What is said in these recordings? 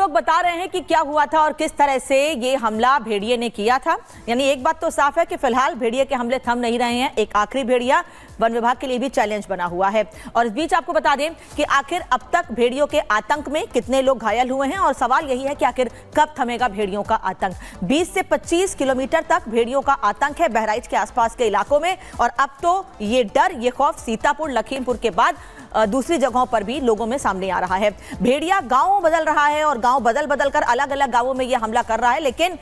लोग बता रहे हैं कि क्या हुआ था और किस तरह से ये हमला भेड़िए ने किया था। यानी एक बात तो साफ है कि फिलहाल भेड़िए के हमले थम नहीं रहे हैं। एक आखिरी भेड़िया वन विभाग के लिए भी चैलेंज बना हुआ है। और इस बीच आपको बता दें कि आखिर अब तक भेड़ियों के आतंक में कितने लोग घायल हुए हैं और सवाल यही है कि आखिर कब थमेगा भेड़ियों का आतंक। 20 से 25 किलोमीटर तक भेड़ियों का आतंक है बहराइच के आसपास के इलाकों में। और अब तो ये डर, ये खौफ सीतापुर, लखीमपुर के बाद दूसरी जगहों पर भी लोगों में सामने आ रहा है। भेड़िया गांव बदल रहा है और गांव बदल बदल कर अलग अलग गांवों में यह हमला कर रहा है, लेकिन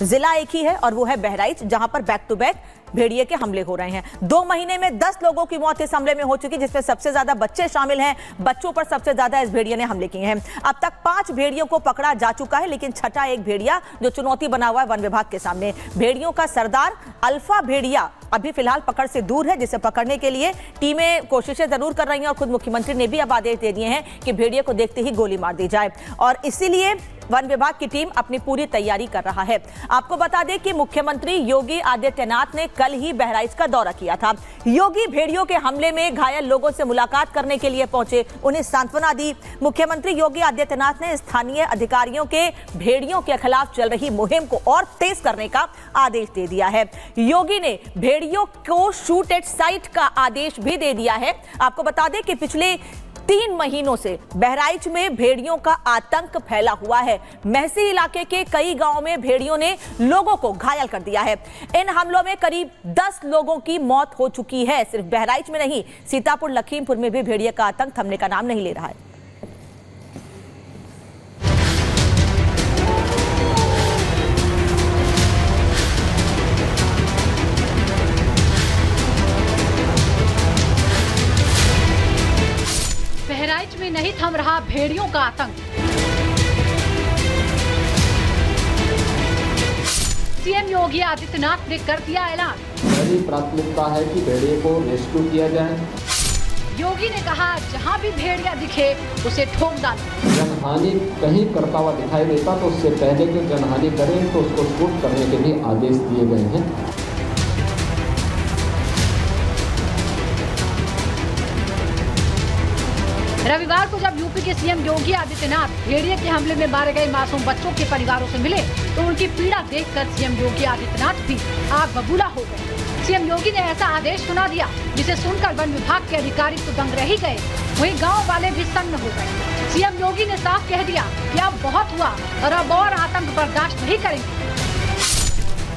जिला एक ही है और वो है बहराइच, जहां पर बैक टू बैक भेड़िए के हमले हो रहे हैं। 2 महीने में 10 लोगों की मौत इस हमले में हो चुकी, जिसमें सबसे ज्यादा बच्चे शामिल हैं। बच्चों पर सबसे ज्यादा इस भेड़िए ने हमले किए हैं। अब तक 5 भेड़ियों को पकड़ा जा चुका है, लेकिन छठा एक भेड़िया जो चुनौती बना हुआ है वन विभाग के सामने। भेड़ियों का सरदार अल्फा भेड़िया अभी फिलहाल पकड़ से दूर है, जिसे पकड़ने के लिए टीमें कोशिशें जरूर कर रही हैं और खुद मुख्यमंत्री ने भी अब आदेश दे दिए हैं कि भेड़िए को देखते ही गोली मार दी जाए। और इसीलिए वन विभाग की टीम अपनी पूरी तैयारी कर रहा है। आपको बता दें कि मुख्यमंत्री योगी आदित्यनाथ ने कल ही बहराइच का दौरा किया था। योगी भेड़ियों के हमले में घायल लोगों से मुलाकात करने के लिए पहुंचे, उन्हें सांत्वना दी। मुख्यमंत्री योगी आदित्यनाथ ने स्थानीय अधिकारियों के भेड़ियों के खिलाफ चल रही मुहिम को और तेज करने का आदेश दे दिया है। योगी ने भेड़ियों को शूट एट साइट का आदेश भी दे दिया है। आपको बता दें कि पिछले 3 महीनों से बहराइच में भेड़ियों का आतंक फैला हुआ है। महसी इलाके के कई गांवों में भेड़ियों ने लोगों को घायल कर दिया है। इन हमलों में करीब 10 लोगों की मौत हो चुकी है। सिर्फ बहराइच में नहीं, सीतापुर, लखीमपुर में भी भेड़िए का आतंक थमने का नाम नहीं ले रहा है। बहराइच में नहीं थम रहा भेड़ियों का आतंक। सीएम योगी आदित्यनाथ ने कर दिया ऐलान। मेरी प्राथमिकता है कि भेड़िए को रेस्क्यू किया जाए। योगी ने कहा, जहां भी भेड़िया दिखे उसे ठोक डालो। जनहानि कहीं करता हुआ दिखाई देता तो उससे पहले जो जनहानि करें तो उसको शूट करने के भी आदेश दिए गए हैं। रविवार को जब यूपी के सीएम योगी आदित्यनाथ भेड़िए के हमले में मारे गए मासूम बच्चों के परिवारों से मिले तो उनकी पीड़ा देखकर सीएम योगी आदित्यनाथ भी आग बबूला हो गए। सीएम योगी ने ऐसा आदेश सुना दिया जिसे सुनकर वन विभाग के अधिकारी तो दंग रह ही गए, वहीं गांव वाले भी सन्न हो गए। सीएम योगी ने साफ कह दिया कि अब बहुत हुआ और अब और आतंक बर्दाश्त नहीं करेंगे।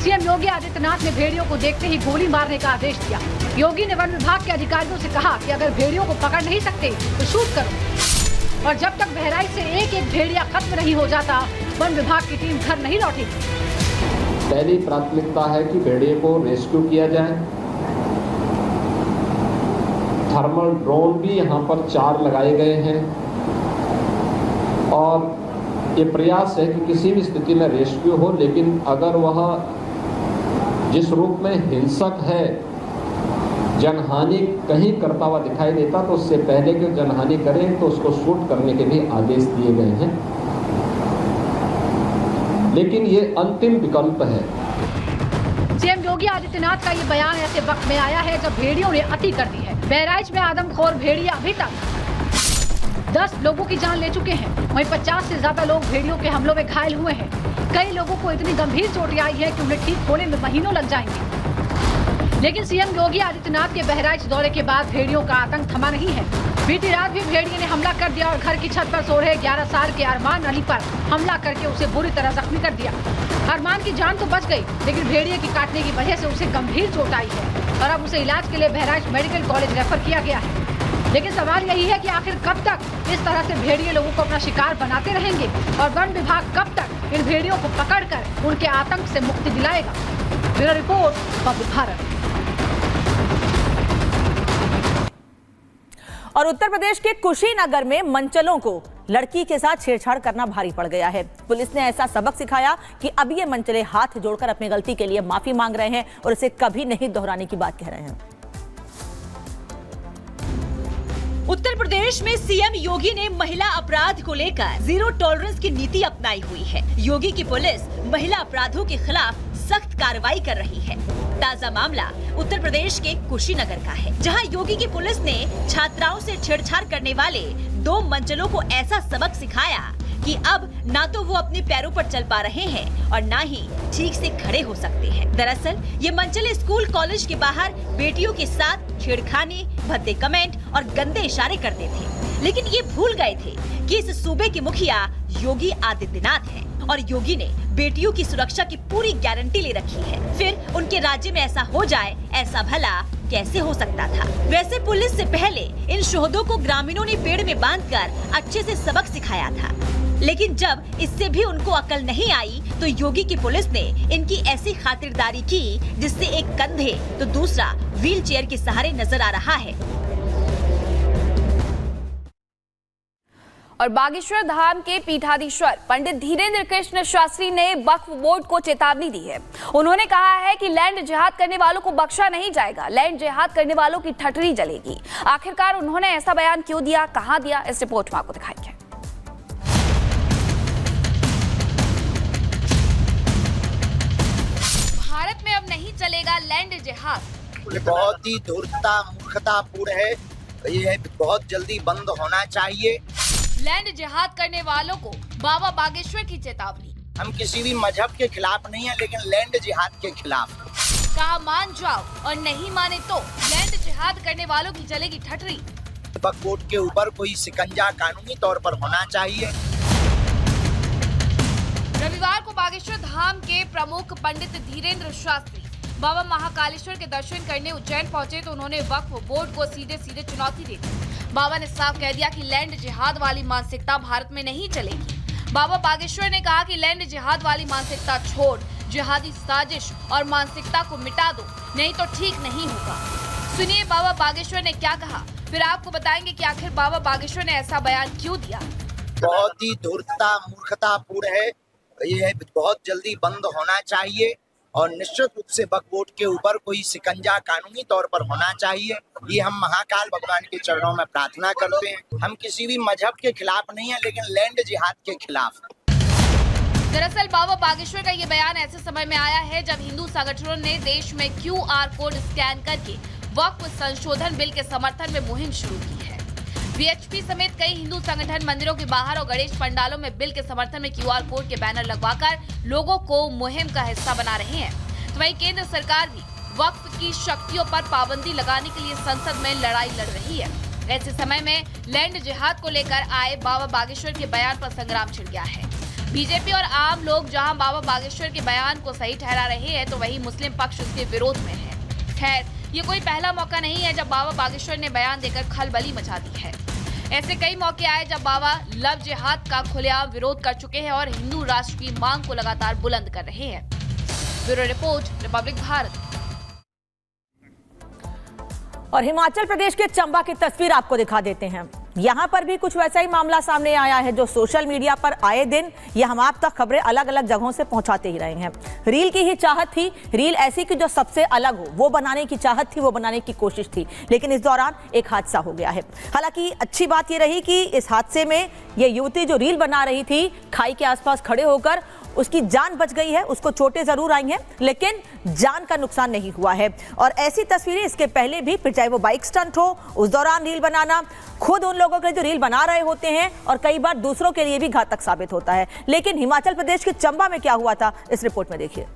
सीएम योगी आदित्यनाथ ने भेड़ियों को देखते ही गोली मारने का आदेश दिया। योगी ने वन विभाग के अधिकारियों से कहा कि अगर भेड़ियों को पकड़ नहीं सकते तो शूट करो। और जब तक बहराइच से एक भेड़िया खत्म नहीं हो जाता, वन विभाग की टीम घर नहीं लौटेगी। पहली प्राथमिकता है कि भेड़िए को रेस्क्यू किया जाए। थर्मल ड्रोन भी यहाँ पर 4 लगाए गए हैं और ये प्रयास है कि किसी भी स्थिति में रेस्क्यू हो, लेकिन अगर वह जिस रूप में हिंसक है, जनहानि कहीं करता हुआ दिखाई देता तो उससे पहले कि जनहानि करें तो उसको शूट करने के भी आदेश दिए गए हैं। लेकिन ये अंतिम विकल्प है। सीएम योगी आदित्यनाथ का ये बयान ऐसे वक्त में आया है जब भेड़ियों ने अति कर दी है। बहराइच में आदमखोर भेड़िया अभी तक 10 लोगों की जान ले चुके हैं, वहीं 50 से ज्यादा लोग भेड़ियों के हमलों में घायल हुए हैं। कई लोगों को इतनी गंभीर चोटें आई है कि उन्हें ठीक होने में महीनों लग जाएंगे। लेकिन सीएम योगी आदित्यनाथ के बहराइच दौरे के बाद भेड़ियों का आतंक थमा नहीं है। बीती रात भी भेड़िए ने हमला कर दिया और घर की छत पर सो रहे 11 साल के अरमान अली पर हमला करके उसे बुरी तरह जख्मी कर दिया। अरमान की जान तो बच गई, लेकिन भेड़िए की काटने की वजह से उसे गंभीर चोट आई है और अब उसे इलाज के लिए बहराइच मेडिकल कॉलेज रेफर किया गया है। लेकिन सवाल यही है कि आखिर कब तक इस तरह से भेड़िए लोगों को अपना शिकार बनाते रहेंगे और वन विभाग कब तक इन भेड़ियों को पकड़कर उनके आतंक से मुक्ति दिलाएगा। Bureau report, Babbu Bharat. और उत्तर प्रदेश के कुशीनगर में मंचलों को लड़की के साथ छेड़छाड़ करना भारी पड़ गया है। पुलिस ने ऐसा सबक सिखाया कि अब ये मंचले हाथ जोड़कर अपनी गलती के लिए माफी मांग रहे हैं और इसे कभी नहीं दोहराने की बात कह रहे हैं। उत्तर प्रदेश में सीएम योगी ने महिला अपराध को लेकर 0 टॉलरेंस की नीति अपनाई हुई है। योगी की पुलिस महिला अपराधों के खिलाफ सख्त कार्रवाई कर रही है। ताजा मामला उत्तर प्रदेश के कुशीनगर का है, जहां योगी की पुलिस ने छात्राओं से छेड़छाड़ करने वाले 2 मंचलों को ऐसा सबक सिखाया कि अब ना तो वो अपने पैरों पर चल पा रहे हैं और ना ही ठीक से खड़े हो सकते हैं। दरअसल ये मंचले स्कूल कॉलेज के बाहर बेटियों के साथ छेड़खानी, भद्दे कमेंट और गंदे इशारे करते थे, लेकिन ये भूल गए थे कि इस सूबे के मुखिया योगी आदित्यनाथ हैं और योगी ने बेटियों की सुरक्षा की पूरी गारंटी ले रखी है। फिर उनके राज्य में ऐसा हो जाए, ऐसा भला कैसे हो सकता था? वैसे पुलिस से पहले इन शोहदों को ग्रामीणों ने पेड़ में बांधकर अच्छे से सबक सिखाया था, लेकिन जब इससे भी उनको अकल नहीं आई तो योगी की पुलिस ने इनकी ऐसी खातिरदारी की जिससे एक कंधे तो दूसरा व्हील चेयर के सहारे नजर आ रहा है। और बागेश्वर धाम के पीठाधीश्वर पंडित धीरेन्द्र कृष्ण शास्त्री ने वक्फ बोर्ड को चेतावनी दी है। उन्होंने कहा है कि लैंड जिहाद करने वालों को बख्शा नहीं जाएगा, लैंड जिहाद करने वालों की ठठरी जलेगी। आखिरकार उन्होंने ऐसा बयान क्यों दिया, कहां दिया, इस रिपोर्ट में आपको दिखाएंगे। भारत में अब नहीं चलेगा लैंड जिहाद। बहुत ही धूर्तता मूर्खतापूर्ण है, ये बहुत जल्दी बंद होना चाहिए। लैंड जिहाद करने वालों को बाबा बागेश्वर की चेतावनी। हम किसी भी मजहब के खिलाफ नहीं है, लेकिन लैंड जिहाद के खिलाफ। कहा मान जाओ और नहीं माने तो लैंड जिहाद करने वालों की चलेगी ठठरी। वक्फ बोर्ड के ऊपर कोई शिकंजा कानूनी तौर पर होना चाहिए। रविवार को बागेश्वर धाम के प्रमुख पंडित धीरेन्द्र शास्त्री बाबा महाकालेश्वर के दर्शन करने उज्जैन पहुंचे तो उन्होंने वक्फ बोर्ड को सीधे सीधे चुनौती दी। बाबा ने साफ कह दिया कि लैंड जिहाद वाली मानसिकता भारत में नहीं चलेगी। बाबा बागेश्वर ने कहा कि लैंड जिहाद वाली मानसिकता छोड़ जिहादी साजिश और मानसिकता को मिटा दो, नहीं तो ठीक नहीं होगा। सुनिए बाबा बागेश्वर ने क्या कहा, फिर आपको बताएंगे कि आखिर बाबा बागेश्वर ने ऐसा बयान क्यों दिया। बहुत ही धूर्तता मूर्खतापूर्ण है, ये बहुत जल्दी बंद होना चाहिए और निश्चित रूप से वक्फ बोर्ड के ऊपर कोई शिकंजा कानूनी तौर पर होना चाहिए। ये हम महाकाल भगवान के चरणों में प्रार्थना करते हैं। हम किसी भी मजहब के खिलाफ नहीं है, लेकिन लैंड जिहाद के खिलाफ। दरअसल बाबा बागेश्वर का ये बयान ऐसे समय में आया है जब हिंदू संगठनों ने देश में QR कोड स्कैन करके वक्फ संशोधन बिल के समर्थन में मुहिम शुरू की है। VHP समेत कई हिंदू संगठन मंदिरों के बाहर और गणेश पंडालों में बिल के समर्थन में QR कोड के बैनर लगवाकर लोगों को मुहिम का हिस्सा बना रहे हैं। तो वहीं केंद्र सरकार भी वक्फ की शक्तियों पर पाबंदी लगाने के लिए संसद में लड़ाई लड़ रही है। ऐसे समय में लैंड जिहाद को लेकर आए बाबा बागेश्वर के बयान पर संग्राम छिड़ गया है। बीजेपी और आम लोग जहां बाबा बागेश्वर के बयान को सही ठहरा रहे हैं तो वहीं मुस्लिम पक्ष उसके विरोध में है। खैर, ये कोई पहला मौका नहीं है जब बाबा बागेश्वर ने बयान देकर खलबली मचा दी है। ऐसे कई मौके आए जब बाबा लव जिहाद का खुलेआम विरोध कर चुके हैं और हिंदू राष्ट्र की मांग को लगातार बुलंद कर रहे हैं। Bureau report, Republic Bharat. और हिमाचल प्रदेश के चंबा की तस्वीर आपको दिखा देते हैं। यहाँ पर भी कुछ वैसा ही मामला सामने आया है जो सोशल मीडिया पर आए दिन या हम आप तक खबरें अलग अलग जगहों से पहुंचाते ही रहे हैं। रील की ही चाहत थी, रील ऐसी कि जो सबसे अलग हो वो बनाने की चाहत थी, वो बनाने की कोशिश थी, लेकिन इस दौरान एक हादसा हो गया है। हालांकि अच्छी बात ये रही कि इस हादसे में ये युवती जो रील बना रही थी खाई के आसपास खड़े होकर उसकी जान बच गई है। उसको चोटें जरूर आई हैं लेकिन जान का नुकसान नहीं हुआ है। और ऐसी तस्वीरें इसके पहले भी, फिर चाहे वो बाइक स्टंट हो, उस दौरान रील बनाना खुद उन लोगों के जो रील बना रहे होते हैं और कई बार दूसरों के लिए भी घातक साबित होता है। लेकिन हिमाचल प्रदेश के चंबा में क्या हुआ था, इस रिपोर्ट में देखिए।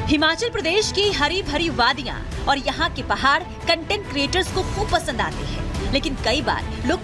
हिमाचल प्रदेश की हरी भरी वादियां और यहाँ के पहाड़ कंटेंट क्रिएटर्स को खूब पसंद आते हैं, लेकिन कई बार लोग